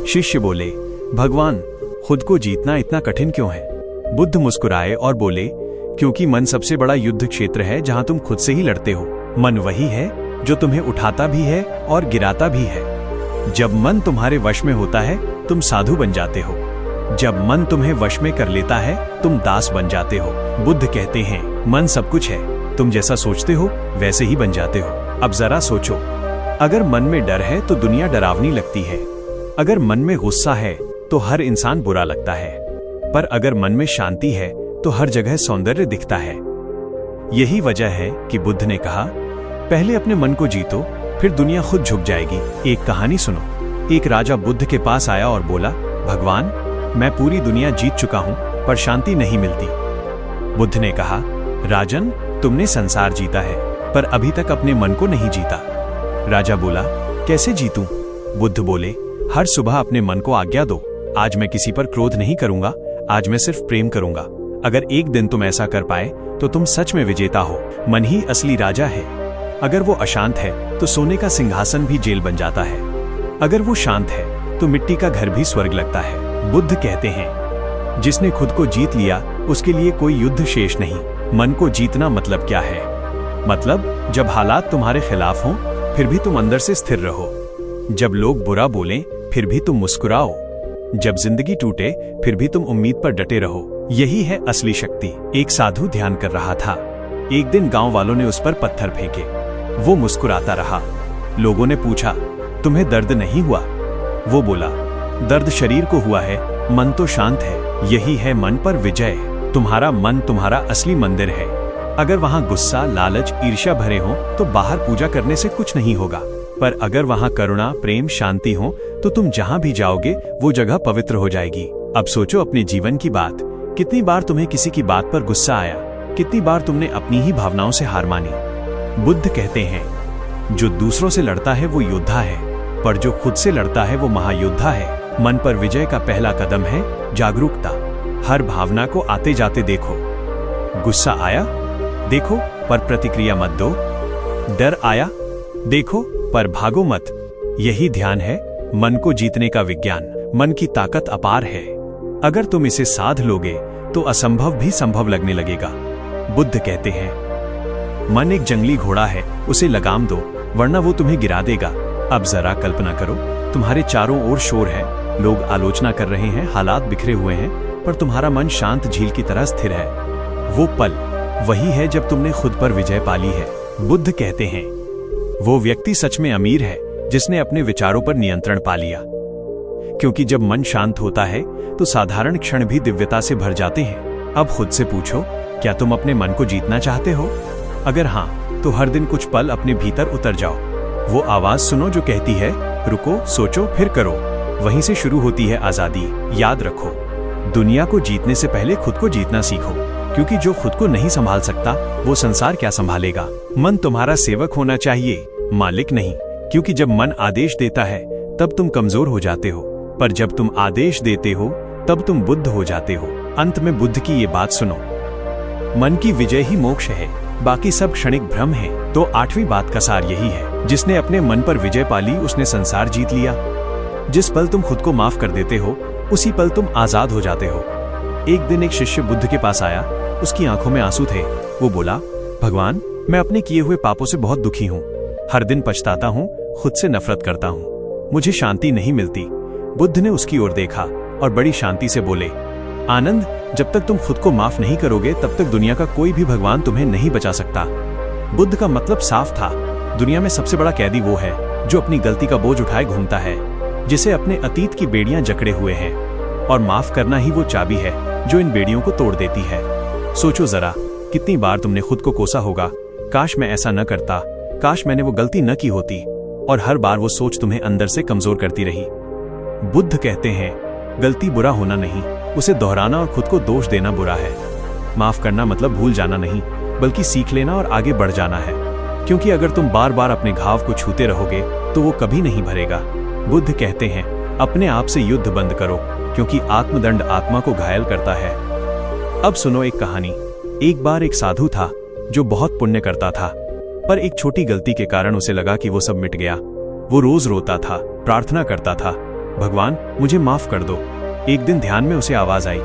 शिष्य बोले, भगवान, खुद को जीतना इतना कठिन क्यों है? बुद्ध मुस्कुराए और बोले, क्योंकि मन सबसे बड़ा युद्ध क्षेत्र है जहां तुम खुद से ही लड़ते हो। मन वही है जो तुम्हें उठाता भी है और गिराता भी है। जब मन तुम्हारे वश में होता है तुम साधु बन जाते हो, जब मन तुम्हें वश में कर लेता है तुम दास बन जाते हो। बुद्ध कहते हैं, मन सब कुछ है, तुम जैसा सोचते हो वैसे ही बन जाते हो। अब जरा सोचो, अगर मन में डर है तो दुनिया डरावनी लगती है, अगर मन में गुस्सा है तो हर इंसान बुरा लगता है, पर अगर मन में शांति है तो हर जगह सौंदर्य दिखता है। यही वजह है कि बुद्ध ने कहा, पहले अपने मन को जीतो, फिर दुनिया खुद झुक जाएगी। एक कहानी सुनो। एक राजा बुद्ध के पास आया और बोला, भगवान, मैं पूरी दुनिया जीत चुका हूं पर शांति नहीं मिलती। बुद्ध ने कहा, राजन, तुमने संसार जीता है पर अभी तक अपने मन को नहीं जीता। राजा बोला, कैसे जीतूं? बुद्ध बोले, हर सुबह अपने मन को आज्ञा दो, आज मैं किसी पर क्रोध नहीं करूंगा, आज मैं सिर्फ प्रेम करूंगा। अगर एक दिन तुम ऐसा कर पाए तो तुम सच में विजेता हो। मन ही असली राजा है। अगर वो अशांत है तो सोने का सिंहासन भी जेल बन जाता है, अगर वो शांत है तो मिट्टी का घर भी स्वर्ग लगता है। बुद्ध कहते हैं, जिसने खुद को जीत लिया उसके लिए कोई युद्ध शेष नहीं। मन को जीतना मतलब क्या है? मतलब जब हालात तुम्हारे खिलाफ हों फिर भी तुम अंदर से स्थिर रहो, जब लोग बुरा बोलें फिर भी तुम मुस्कुराओ, जब जिंदगी टूटे फिर भी तुम उम्मीद पर डटे रहो। यही है असली शक्ति। एक साधु ध्यान कर रहा था। एक दिन गांव वालों ने उस पर पत्थर फेंके। वो मुस्कुराता रहा। लोगों ने पूछा, तुम्हें दर्द नहीं हुआ? वो बोला, दर्द शरीर को हुआ है, मन तो शांत है। यही है मन पर विजय। तुम्हारा मन तुम्हारा असली मंदिर है। अगर वहां गुस्सा, लालच, ईर्ष्या भरे हों तो बाहर पूजा करने से कुछ नहीं होगा, पर अगर वहां करुणा, प्रेम, शांति हो तो तुम जहां भी जाओगे वो जगह पवित्र हो जाएगी। अब सोचो अपने जीवन की बात, कितनी बार तुम्हें किसी की बात पर गुस्सा आया, कितनी बार तुमने अपनी ही भावनाओं से हार मानी। बुद्ध कहते हैं, जो दूसरों से लड़ता है वो योद्धा है, पर जो खुद से लड़ता है वो महायोद्धा है। मन पर विजय का पहला कदम है जागरूकता। हर भावना को आते जाते देखो। गुस्सा आया, देखो पर प्रतिक्रिया मत दो। डर आया, देखो पर भागो मत। यही ध्यान है मन को जीतने का विज्ञान। मन की ताकत अपार है। अगर तुम इसे साध लोगे तो असंभव भी संभव लगने लगेगा। बुद्ध कहते हैं, मन एक जंगली घोड़ा है, उसे लगाम दो वरना वो तुम्हें गिरा देगा। अब जरा कल्पना करो, तुम्हारे चारों ओर शोर है, लोग आलोचना कर रहे हैं, हालात बिखरे हुए हैं, पर तुम्हारा मन शांत झील की तरह स्थिर है। वो पल वही है जब तुमने खुद पर विजय पाली है। बुद्ध कहते हैं, वो व्यक्ति सच में अमीर है जिसने अपने विचारों पर नियंत्रण पा लिया, क्योंकि जब मन शांत होता है तो साधारण क्षण भी दिव्यता से भर जाते हैं। अब खुद से पूछो, क्या तुम अपने मन को जीतना चाहते हो? अगर हाँ, तो हर दिन कुछ पल अपने भीतर उतर जाओ। वो आवाज सुनो जो कहती है, रुको, सोचो, फिर करो। वहीं से शुरू होती है आजादी। याद रखो, दुनिया को जीतने से पहले खुद को जीतना सीखो, क्योंकि जो खुद को नहीं संभाल सकता वो संसार क्या संभालेगा। मन तुम्हारा सेवक होना चाहिए, मालिक नहीं, क्योंकि जब मन आदेश देता है तब तुम कमजोर हो जाते हो, पर जब तुम आदेश देते हो तब तुम बुद्ध हो जाते हो। अंत में बुद्ध की ये बात सुनो, मन की विजय ही मोक्ष है, बाकी सब क्षणिक भ्रम है। तो 8वीं बात का सार यही है, जिसने अपने मन पर विजय पाली उसने संसार जीत लिया। जिस पल तुम खुद को माफ कर देते हो उसी पल तुम आजाद हो जाते हो। एक दिन एक शिष्य बुद्ध के पास आया, उसकी आंखों में आंसू थे। वो बोला, भगवान, मैं अपने किए हुए पापों से बहुत दुखी हूँ, हर दिन पछताता हूँ, खुद से नफरत करता हूँ, मुझे शांति नहीं मिलती। बुद्ध ने उसकी ओर देखा और बड़ी शांति से बोले, आनंद, जब तक तुम खुद को माफ नहीं करोगे तब तक दुनिया का कोई भी भगवान तुम्हें नहीं बचा सकता। बुद्ध का मतलब साफ था, दुनिया में सबसे बड़ा कैदी वो है जो अपनी गलती का बोझ उठाए घूमता है, जिसे अपने अतीत की बेड़ियां जकड़े हुए हैं, और माफ करना ही वो चाबी है जो इन बेड़ियों को तोड़ देती है। सोचो जरा, कितनी बार तुमने खुद को कोसा होगा, काश मैं ऐसा न करता, काश मैंने वो गलती न की होती, और हर बार वो सोच तुम्हें अंदर से कमजोर करती रही। बुद्ध कहते हैं, गलती बुरा होना नहीं, उसे दोहराना और खुद को दोष देना बुरा है। माफ करना मतलब भूल जाना नहीं, बल्कि सीख लेना और आगे बढ़ जाना है। क्योंकि अगर तुम बार बार अपने घाव को छूते रहोगे तो वो कभी नहीं भरेगा। बुद्ध कहते हैं, अपने आप से युद्ध बंद करो, क्योंकि आत्मदंड आत्मा को घायल करता है। अब सुनो एक कहानी। एक बार एक साधु था जो बहुत पुण्य करता था, पर एक छोटी गलती के कारण उसे लगा कि वो सब मिट गया। वो रोज रोता था, प्रार्थना करता था, भगवान मुझे माफ कर दो। एक दिन ध्यान में उसे आवाज आई,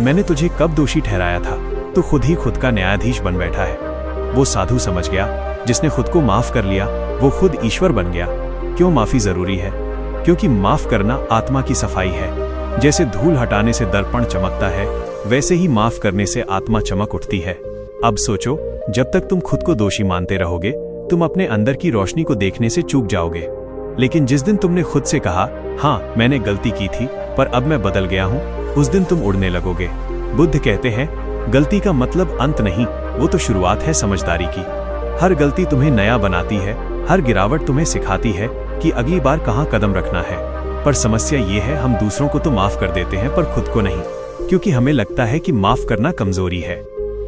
मैंने तुझे कब दोषी ठहराया था, तू खुद ही खुद का न्यायाधीश बन बैठा है। वो साधु समझ गया, जिसने खुद को माफ कर लिया वो खुद ईश्वर बन गया। क्यों माफी जरूरी है? क्योंकि माफ करना आत्मा की सफाई है। जैसे धूल हटाने से दर्पण चमकता है, वैसे ही माफ करने से आत्मा चमक उठती है। अब सोचो, जब तक तुम खुद को दोषी मानते रहोगे, तुम अपने अंदर की रोशनी को देखने से चूक जाओगे। लेकिन जिस दिन तुमने खुद से कहा, हाँ मैंने गलती की थी पर अब मैं बदल गया हूँ, उस दिन तुम उड़ने लगोगे। बुद्ध कहते हैं, गलती का मतलब अंत नहीं, वो तो शुरुआत है समझदारी की। हर गलती तुम्हें नया बनाती है, हर गिरावट तुम्हें सिखाती है कि अगली बार कहाँ कदम रखना है। पर समस्या ये है, हम दूसरों को तो माफ कर देते हैं पर खुद को नहीं, क्योंकि हमें लगता है कि माफ करना कमजोरी है,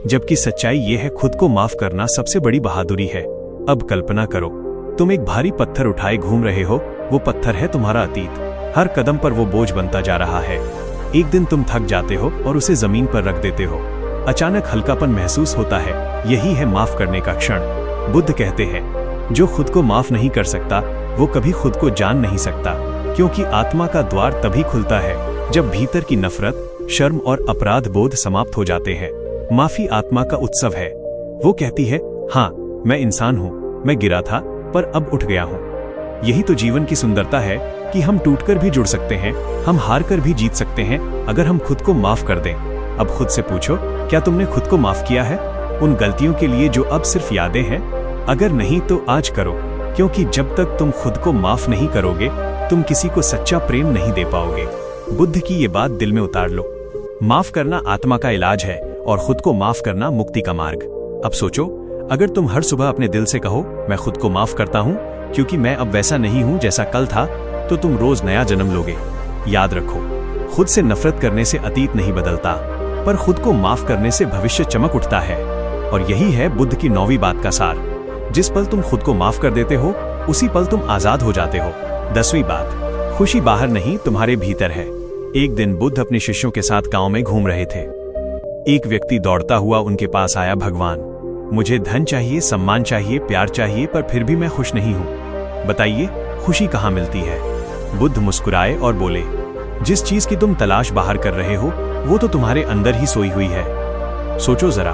जबकि सच्चाई ये है खुद को माफ करना सबसे बड़ी बहादुरी है। अब कल्पना करो, तुम एक भारी पत्थर उठाए घूम रहे हो, वो पत्थर है तुम्हारा अतीत। हर कदम पर वो बोझ बनता जा रहा है। एक दिन तुम थक जाते हो और उसे जमीन पर रख देते हो। अचानक हल्कापन महसूस होता है, यही है माफ करने का क्षण। बुद्ध कहते हैं, जो खुद को माफ नहीं कर सकता वो कभी खुद को जान नहीं सकता, क्योंकि आत्मा का द्वार तभी खुलता है जब भीतर की नफरत, शर्म और अपराध बोध समाप्त हो जाते हैं। माफी आत्मा का उत्सव है। वो कहती है, हाँ मैं इंसान हूँ, मैं गिरा था पर अब उठ गया हूँ। यही तो जीवन की सुंदरता है कि हम टूटकर भी जुड़ सकते हैं, हम हार कर भी जीत सकते हैं, अगर हम खुद को माफ कर दें। अब खुद से पूछो, क्या तुमने खुद को माफ किया है उन गलतियों के लिए जो अब सिर्फ यादें हैं? अगर नहीं तो आज करो, क्योंकि जब तक तुम खुद को माफ नहीं करोगे तुम किसी को सच्चा प्रेम नहीं दे पाओगे। बुद्ध की ये बात दिल में उतार लो। माफ करना आत्मा का इलाज है और खुद को माफ करना मुक्ति का मार्ग। अब सोचो, अगर तुम हर सुबह अपने दिल से कहो, मैं खुद को माफ करता हूँ क्योंकि मैं अब वैसा नहीं हूँ जैसा कल था, तो तुम रोज नया जन्म लोगे। याद रखो, खुद से नफरत करने से अतीत नहीं बदलता, पर खुद को माफ करने से भविष्य चमक उठता है। और यही है बुद्ध की 9वीं बात का सार। जिस पल तुम खुद को माफ कर देते हो, उसी पल तुम आजाद हो जाते हो। 10वीं बात, खुशी बाहर नहीं तुम्हारे भीतर है। एक दिन बुद्ध अपने शिष्यों के साथ गांव में घूम रहे थे। एक व्यक्ति दौड़ता हुआ उनके पास आया, भगवान मुझे धन चाहिए, सम्मान चाहिए, प्यार चाहिए, पर फिर भी मैं खुश नहीं हूँ। बताइए खुशी कहाँ मिलती है? बुद्ध मुस्कुराए और बोले, जिस चीज की तुम तलाश बाहर कर रहे हो वो तो तुम्हारे अंदर ही सोई हुई है। सोचो जरा,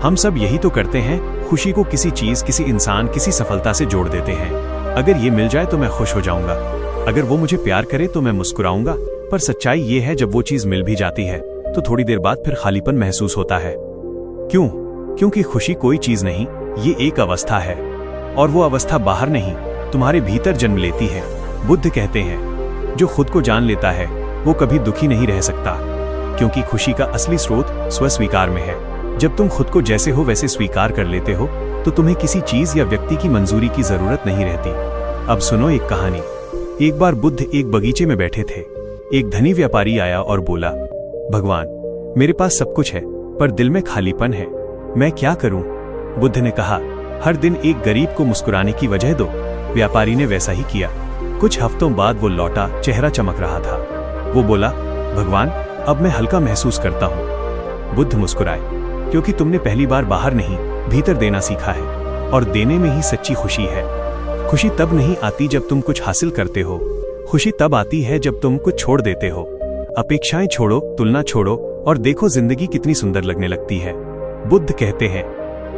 हम सब यही तो करते हैं, खुशी को किसी चीज, किसी इंसान, किसी सफलता से जोड़ देते हैं। अगर ये मिल जाए तो मैं खुश हो जाऊंगा, अगर वो मुझे प्यार करे तो मैं मुस्कुराऊंगा। पर सच्चाई ये है, जब वो चीज मिल भी जाती है तो थोड़ी देर बाद फिर खालीपन महसूस होता है। क्यों? क्योंकि खुशी कोई चीज नहीं, ये एक अवस्था है, और वो अवस्था बाहर नहीं तुम्हारे भीतर जन्म लेती है। बुद्ध कहते हैं, जो खुद को जान लेता है वो कभी दुखी नहीं रह सकता, क्योंकि खुशी का असली स्रोत स्वस्वीकार में है। जब तुम खुद को जैसे हो वैसे स्वीकार कर लेते हो तो तुम्हें किसी चीज या व्यक्ति की मंजूरी की जरूरत नहीं रहती। अब सुनो एक कहानी। एक बार बुद्ध एक बगीचे में बैठे थे। एक धनी व्यापारी आया और बोला, भगवान मेरे पास सब कुछ है पर दिल में खालीपन है, मैं क्या करूं? बुद्ध ने कहा, हर दिन एक गरीब को मुस्कुराने की वजह दो। व्यापारी ने वैसा ही किया। कुछ हफ्तों बाद वो लौटा, चेहरा चमक रहा था। वो बोला, भगवान अब मैं हल्का महसूस करता हूँ। बुद्ध मुस्कुराए, क्योंकि तुमने पहली बार बाहर नहीं भीतर देना सीखा है, और देने में ही सच्ची खुशी है। खुशी तब नहीं आती जब तुम कुछ हासिल करते हो, खुशी तब आती है जब तुम कुछ छोड़ देते हो। अपेक्षाएं छोड़ो, तुलना छोड़ो, और देखो जिंदगी कितनी सुंदर लगने लगती है। बुद्ध कहते हैं,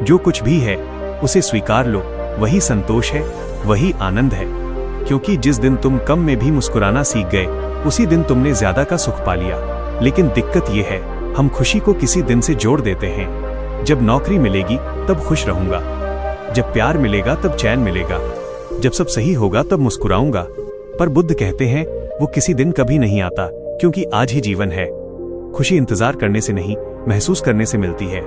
जो कुछ भी है उसे स्वीकार लो, वही संतोष है, वही आनंद है। क्योंकि जिस दिन तुम कम में भी मुस्कुराना सीख गए, उसी दिन तुमने ज्यादा का सुख पा लिया। लेकिन दिक्कत यह है, हम खुशी को किसी दिन से जोड़ देते हैं। जब नौकरी मिलेगी तब खुश रहूंगा, जब प्यार मिलेगा तब चैन मिलेगा, जब सब सही होगा तब मुस्कुराऊंगा। पर बुद्ध कहते हैं, वो किसी दिन कभी नहीं आता, क्योंकि आज ही जीवन है। खुशी इंतजार करने से नहीं, महसूस करने से मिलती है।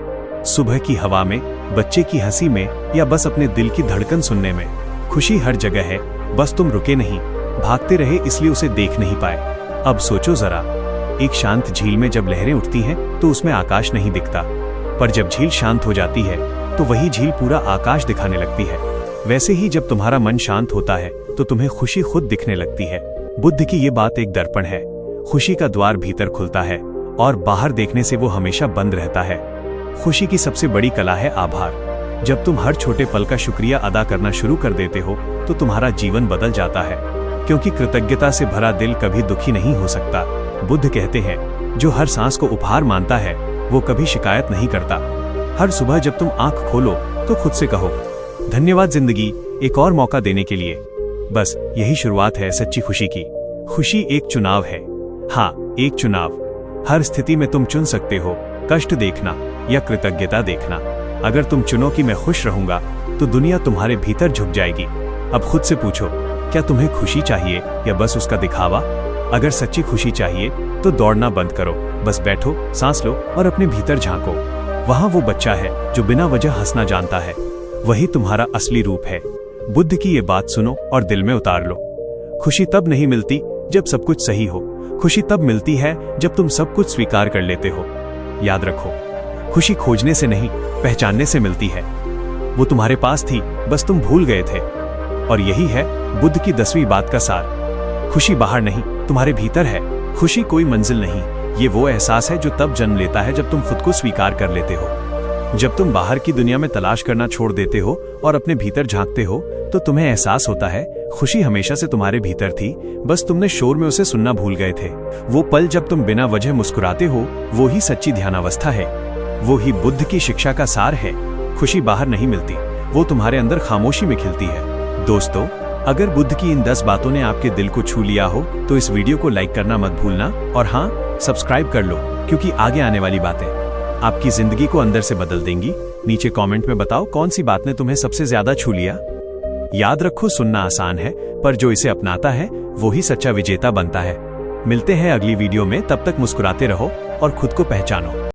सुबह की हवा में, बच्चे की हंसी में, या बस अपने दिल की धड़कन सुनने में। खुशी हर जगह है, बस तुम रुके नहीं, भागते रहे इसलिए उसे देख नहीं पाए। अब सोचो जरा, एक शांत झील में जब लहरें उठती हैं तो उसमें आकाश नहीं दिखता, पर जब झील शांत हो जाती है तो वही झील पूरा आकाश दिखाने लगती है। वैसे ही जब तुम्हारा मन शांत होता है तो तुम्हें खुशी खुद दिखने लगती है। बुद्ध की ये बात एक दर्पण है। खुशी का द्वार भीतर खुलता है और बाहर देखने से वो हमेशा बंद रहता है। खुशी की सबसे बड़ी कला है आभार। जब तुम हर छोटे पल का शुक्रिया अदा करना शुरू कर देते हो तो तुम्हारा जीवन बदल जाता है, क्योंकि कृतज्ञता से भरा दिल कभी दुखी नहीं हो सकता। बुद्ध कहते हैं, जो हर सांस को उपहार मानता है वो कभी शिकायत नहीं करता। हर सुबह जब तुम आंख खोलो तो खुद से कहो, धन्यवाद जिंदगी एक और मौका देने के लिए। बस यही शुरुआत है सच्ची खुशी की। खुशी एक चुनाव है। हाँ, एक चुनाव। हर स्थिति में तुम चुन सकते हो, कष्ट देखना या कृतज्ञता देखना। अगर तुम चुनो कि मैं खुश रहूंगा तो दुनिया तुम्हारे भीतर झुक जाएगी। अब खुद से पूछो, क्या तुम्हें खुशी चाहिए या बस उसका दिखावा? अगर सच्ची खुशी चाहिए तो दौड़ना बंद करो, बस बैठो, सांस लो और अपने भीतर झांको। वहां वो बच्चा है जो बिना वजह हंसना जानता है। वही तुम्हारा असली रूप है। बुद्ध की ये बात सुनो और दिल में उतार लो। खुशी तब नहीं मिलती जब सब कुछ सही हो, खुशी तब मिलती है जब तुम सब कुछ स्वीकार कर लेते हो। याद रखो, खुशी खोजने से नहीं, पहचानने से मिलती है। वो तुम्हारे पास थी, बस तुम भूल गए थे। और यही है बुद्ध की 10वीं बात का सार। खुशी बाहर नहीं, तुम्हारे भीतर है। खुशी कोई मंजिल नहीं, ये वो एहसास है जो तब जन्म लेता है जब तुम खुद को स्वीकार कर लेते हो। जब तुम बाहर की दुनिया में तलाश करना छोड़ देते हो और अपने भीतर झांकते हो तो तुम्हें एहसास होता है खुशी हमेशा से तुम्हारे भीतर थी, बस तुमने शोर में उसे सुनना भूल गए थे। वो पल जब तुम बिना वजह मुस्कुराते हो, वो ही सच्ची ध्यानावस्था है। वो ही बुद्ध की शिक्षा का सार है। खुशी बाहर नहीं मिलती, वो तुम्हारे अंदर खामोशी में खिलती है। दोस्तों, अगर बुद्ध की इन 10 बातों ने आपके दिल को छू लिया हो तो इस वीडियो को लाइक करना मत भूलना, और हाँ, सब्सक्राइब कर लो, क्योंकि आगे आने वाली बातें आपकी जिंदगी को अंदर से बदल देंगी। नीचे कमेंट में बताओ कौन सी बात ने तुम्हें सबसे ज्यादा छू लिया। याद रखो, सुनना आसान है, पर जो इसे अपनाता है वो ही सच्चा विजेता बनता है। मिलते हैं अगली वीडियो में, तब तक मुस्कुराते रहो और खुद को पहचानो।